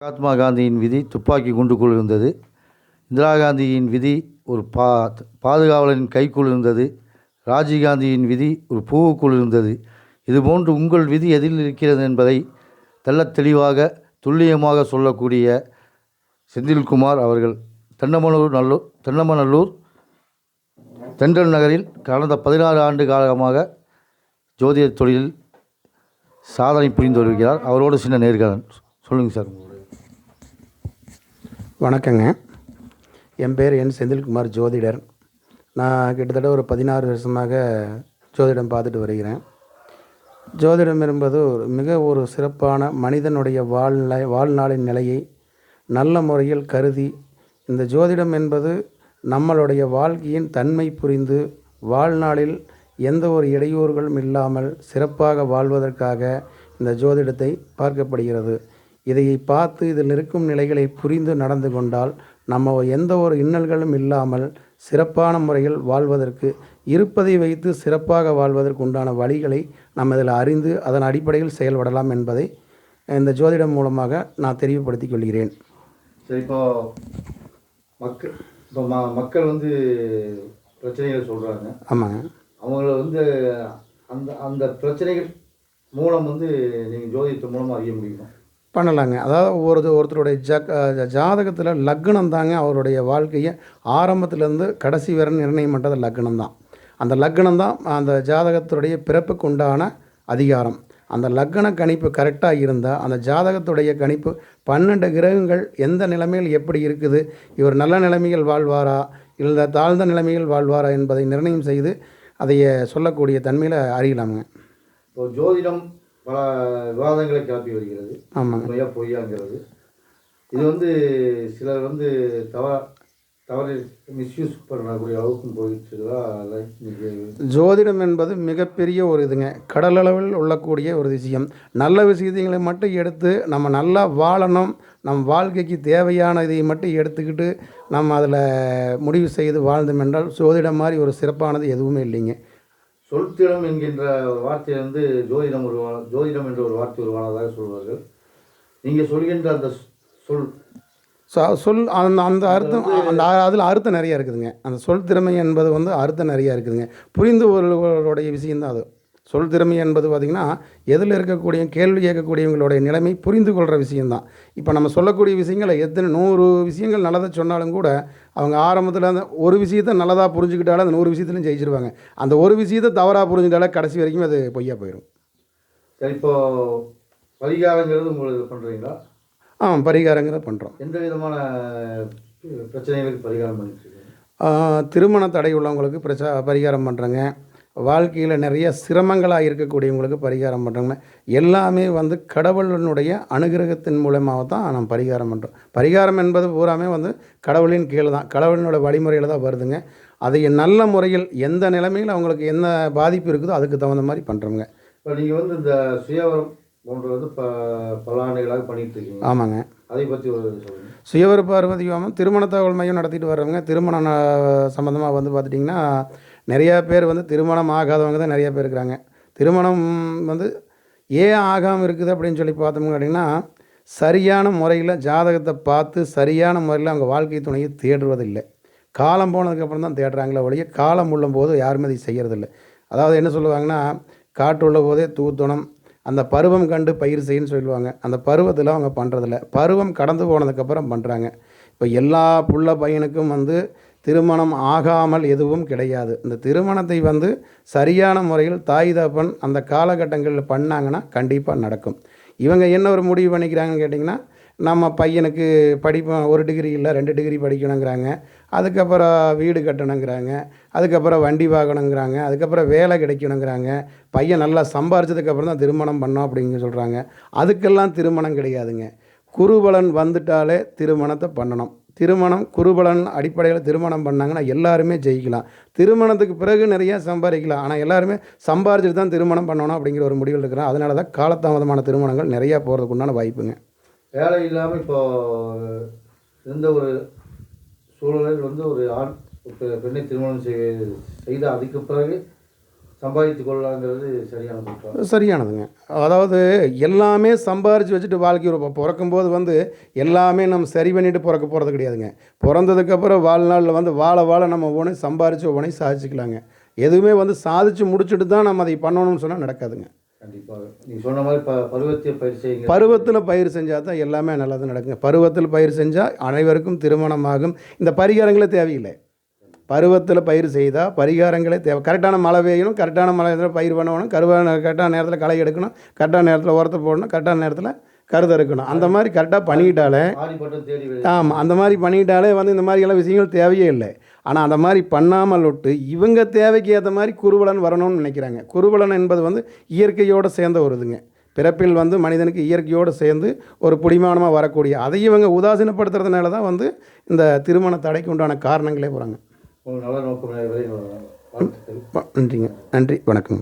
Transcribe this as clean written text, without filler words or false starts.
மகாத்மா காந்தியின் விதி துப்பாக்கி குண்டுக்குள் இருந்தது. இந்திரா காந்தியின் விதி ஒரு பாதுகாவலரின் கைக்குள் இருந்தது. ராஜீவ்காந்தியின் விதி ஒரு பூவுக்குள் இருந்தது. இதுபோன்று உங்கள் விதி எதில் இருக்கிறது என்பதை தெள்ளத் தெளிவாக துல்லியமாக சொல்லக்கூடிய செந்தில்குமார் அவர்கள் தென்னமநல்லூர் தென்றல் நகரில் கடந்த 16 ஆண்டு காலமாக ஜோதிட தொழிலில் சாதனை புரிந்து வருகிறார். அவரோடு சின்ன நேர்காணல். சொல்லுங்கள் சார். வணக்கங்க. என் பேர் செந்தில்குமார், ஜோதிடர். நான் கிட்டத்தட்ட ஒரு 16 வருஷமாக ஜோதிடம் பார்த்துட்டு வருகிறேன். ஜோதிடம் என்பது மிக ஒரு சிறப்பான மனிதனுடைய வாழ்நாளின் நிலையை நல்ல முறையில் கருதி, இந்த ஜோதிடம் என்பது நம்மளுடைய வாழ்க்கையின் தன்மை புரிந்து வாழ்நாளில் எந்த ஒரு இடையூறுகளும் இல்லாமல் சிறப்பாக வாழ்வதற்காக இந்த ஜோதிடத்தை பார்க்கப்படுகிறது. இதை பார்த்து இதில் இருக்கும் நிலைகளை புரிந்து நடந்து கொண்டால் நம்ம எந்த ஒரு இன்னல்களும் இல்லாமல் சிறப்பான முறையில் வாழ்வதற்கு, இருப்பதை வைத்து சிறப்பாக வாழ்வதற்கு உண்டான வழிகளை நம்ம இதில் அறிந்து அதன் அடிப்படையில் செயல்படலாம் என்பதை இந்த ஜோதிடம் மூலமாக நான் தெளிவுபடுத்திக் கொள்கிறேன். சரி, மக்கள் பிரச்சனைகள் சொல்கிறாங்க. ஆமாங்க. அவங்கள அந்த அந்த பிரச்சனைகள் மூலம் நீங்கள் ஜோதிடத்தின் மூலமாக அறிய முடியுமா? பண்ணலாங்க. அதாவது ஒருத்தருடைய ஜாதகத்தில் லக்னம் தாங்க அவருடைய வாழ்க்கையை ஆரம்பத்துலேருந்து கடைசி வரை நிர்ணயம் பண்ணுறது லக்னம் தான். அந்த லக்னம் தான் அந்த ஜாதகத்துடைய பிறப்புக்கு உண்டான அதிகாரம். அந்த லக்ன கணிப்பு கரெக்டாக இருந்தால் அந்த ஜாதகத்துடைய கணிப்பு 12 கிரகங்கள் எந்த நிலைமையில் எப்படி இருக்குது, இவர் நல்ல நிலைமையில் வாழ்வாரா இல்லை தாழ்ந்த நிலைமையில் வாழ்வாரா என்பதை நிர்ணயம் செய்து அதை சொல்லக்கூடிய தன்மையில் அறியலாமுங்க. இப்போ ஜோதிடம் பல விவாதங்களை கிளப்பி வருகிறது. ஆமாங்க. உண்மையாக பொய்யாங்கிறது இது சிலர் தவறு மிஸ்யூஸ் பண்ணக்கூடிய அளவுக்கும் போயிடுச்சுங்களா? ஜோதிடம் என்பது மிகப்பெரிய ஒரு இதுங்க. கடலளவில் உள்ளக்கூடிய ஒரு விஷயம். நல்ல விஷயங்களை மட்டும் எடுத்து நம்ம நல்லா வாழணும், நம் வாழ்க்கைக்கு தேவையான இதை மட்டும் எடுத்துக்கிட்டு நம்ம அதில் முடிவு செய்து வாழ்ந்தோம் என்றால் ஜோதிடம் மாதிரி ஒரு சிறப்பானது எதுவுமே இல்லைங்க. சொல்திடம் என்கின்ற ஒரு வார்த்தை ஜோதிடம் என்ற ஒரு வார்த்தை உருவானதாக சொல்வார்கள். நீங்கள் சொல்கின்ற அந்த சொல் அந்த அர்த்தம் அதில் அர்த்தம் நிறையா இருக்குதுங்க. அந்த சொல் திறமை என்பது அர்த்தம் நிறையா இருக்குதுங்க. புரிந்து கொள்வர்களுடைய விஷயந்தான் அது. சொல் திறமை என்பது பார்த்திங்கன்னா எதில் இருக்கக்கூடிய கேள்வி கேட்கக்கூடியவங்களுடைய நிலைமை புரிந்து கொள்கிற விஷயந்தான். இப்போ நம்ம சொல்லக்கூடிய விஷயங்களை 100 விஷயங்கள் நல்லதாக சொன்னாலும் கூட அவங்க ஆரம்பத்தில் அந்த ஒரு விஷயத்தை நல்லதாக புரிஞ்சுக்கிட்டாலும் அந்த 100 விஷயத்துலையும் ஜெயிச்சிருவாங்க. அந்த ஒரு விஷயத்தை தவறாக புரிஞ்சுட்டாலும் கடைசி வரைக்கும் அது பொய்யா போயிடும். சரி, இப்போது பரிகாரங்கிறது உங்களுக்கு பண்ணுறீங்களா? பரிகாரங்கிறத பண்ணுறோம். எந்த விதமான பிரச்சனைகளுக்கு பரிகாரம் பண்ணிட்டு? திருமண தடை உள்ளவங்களுக்கு பரிகாரம் பண்ணுறேங்க. வாழ்க்கையில் நிறைய சிரமங்களாக இருக்கக்கூடியவங்களுக்கு பரிகாரம் பண்ணுறோங்க. எல்லாமே கடவுளினுடைய அனுகிரகத்தின் மூலமாக தான் நம்ம பரிகாரம் பண்ணுறோம். பரிகாரம் என்பது பூராமே கடவுளின் கீழே தான், கடவுளினோட வழிமுறையில் தான் வருதுங்க. அதை நல்ல முறையில் எந்த நிலைமையில் அவங்களுக்கு என்ன பாதிப்பு இருக்குதோ அதுக்கு தகுந்த மாதிரி பண்ணுறோங்க. இப்போ நீங்கள் இந்த சுயவரம் போன்ற பல ஆண்டுகளாக பண்ணிகிட்டு இருக்கீங்க. ஆமாங்க. அதை பற்றி சொல்லுங்கள். சுயவர பார்வதியாமல் திருமண தகவல் மையம் நடத்திட்டு வர்றவங்க. திருமணம் சம்மந்தமாக பார்த்துட்டிங்கன்னா நிறையா பேர் திருமணம் ஆகாதவங்க தான் நிறையா பேர் இருக்கிறாங்க. திருமணம் ஏன் ஆகாமல் இருக்குது அப்படின்னு சொல்லி பார்த்தோம்னு கேட்டிங்கன்னா, சரியான முறையில் ஜாதகத்தை பார்த்து சரியான முறையில் அவங்க வாழ்க்கை துணையை தேடுவதில்லை. காலம் போனதுக்கப்புறம் தான் தேடுறாங்களே ஒழிய காலம் உள்ளம்போது யாருமே அதை செய்கிறதில்லை. அதாவது என்ன சொல்லுவாங்கன்னா, காற்று உள்ள போதே தூத்தணும், அந்த பருவம் கண்டு பயிர் செய்யுன்னு சொல்லுவாங்க. அந்த பருவத்தில் அவங்க பண்ணுறதில்ல. பருவம் கடந்து போனதுக்கப்புறம் பண்ணுறாங்க. இப்போ எல்லா புள்ள பையனுக்கும் திருமணம் ஆகாமல் எதுவும் கிடையாது. இந்த திருமணத்தை சரியான முறையில் தாய் தகப்பன் அந்த காலகட்டங்களில் பண்ணாங்கன்னா கண்டிப்பாக நடக்கும். இவங்க என்ன ஒரு முடிவு பண்ணிக்கிறாங்கன்னு கேட்டிங்கன்னா, நம்ம பையனுக்கு படிப்பு 1 டிகிரி இல்லை 2 டிகிரி படிக்கணுங்கிறாங்க, அதுக்கப்புறம் வீடு கட்டணுங்கிறாங்க, அதுக்கப்புறம் வண்டி வாங்கணுங்கிறாங்க, அதுக்கப்புறம் வேலை கிடைக்கணுங்கிறாங்க, பையன் நல்லா சம்பாரிச்சதுக்கப்புறம் தான் திருமணம் பண்ணோம் அப்படிங்க சொல்கிறாங்க. அதுக்கெல்லாம் திருமணம் கிடையாதுங்க. குருபலன் வந்துட்டாலே திருமணத்தை பண்ணணும். குருபலன் அடிப்படையில் திருமணம் பண்ணாங்கன்னா எல்லாருமே ஜெயிக்கலாம். திருமணத்துக்கு பிறகு நிறையா சம்பாதிக்கலாம். ஆனால் எல்லாருமே சம்பாரிச்சுட்டு தான் திருமணம் பண்ணணும் அப்படிங்கிற ஒரு முடிவில் இருக்கிறான். அதனால தான் காலதாமதமான திருமணங்கள் நிறையா போகிறதுக்கு உண்டான வாய்ப்புங்க. வேலை இல்லாமல் இப்போது இருந்த ஒரு சூழலில் ஒரு ஆண் பெண்ணை திருமணம் செய்து அதுக்கு பிறகு சம்பாதித்து கொள்ளலாங்கிறது சரியான குற்றம். சரியானதுங்க. அதாவது எல்லாமே சம்பாரித்து வச்சுட்டு வாழ்க்கை பிறக்கும்போது வந்து எல்லாமே நம்ம சரி பண்ணிட்டு பிறக்க போகிறது கிடையாதுங்க. பிறந்ததுக்கப்புறம் வாழ்நாளில் வந்து வாழ வாழ நம்ம ஒவ்வொன்றையும் சம்பாரித்து ஒவ்வொன்றையும் சாதிச்சுக்கலாங்க. எதுவுமே வந்து சாதிச்சு முடிச்சுட்டு தான் நம்ம அதை பண்ணணும்னு சொன்னால் நடக்காதுங்க. கண்டிப்பாக நீங்கள் சொன்ன மாதிரி பருவத்தில் பயிர் செய்யுங்க. பருவத்தில் பயிர் செஞ்சால் தான் எல்லாமே நல்லது நடக்குங்க. பருவத்தில் பயிர் செஞ்சால் அனைவருக்கும் திருமணமாகும். இந்த பரிகாரங்களே தேவையில்லை. பருவத்தில் பயிர் செய்தால் பரிகாரங்களே தேவை. கரெக்டான மழை பெய்யணும், கரெக்டான மழை நேரத்தில் பயிர் பண்ணணும், கரெக்டான நேரத்தில் களை எடுக்கணும், கரெக்டான நேரத்தில் உரத்தை போடணும், கரெக்டான நேரத்தில் கருதை இருக்கணும். அந்த மாதிரி கரெக்டாக பண்ணிக்கிட்டாலே, ஆமாம், அந்த மாதிரி பண்ணிக்கிட்டாலே வந்து இந்த மாதிரி எல்லாம் விஷயங்கள் தேவையே இல்லை. ஆனால் அந்த மாதிரி பண்ணாமல் விட்டு இவங்க தேவைக்கு ஏற்ற மாதிரி குருவலன் வரணும்னு நினைக்கிறாங்க. குருவலன் என்பது வந்து இயற்கையோடு சேர்ந்த ஒரு இதுங்க. பிறப்பில் வந்து மனிதனுக்கு இயற்கையோடு சேர்ந்து ஒரு புடிமானமாக வரக்கூடிய அதை இவங்க உதாசீனப்படுத்துறதுனால தான் வந்து இந்த திருமண தடைக்கு உண்டான காரணங்களே போகிறாங்க. நல்ல நோக்கம். நன்றிங்க. நன்றி, வணக்கம்.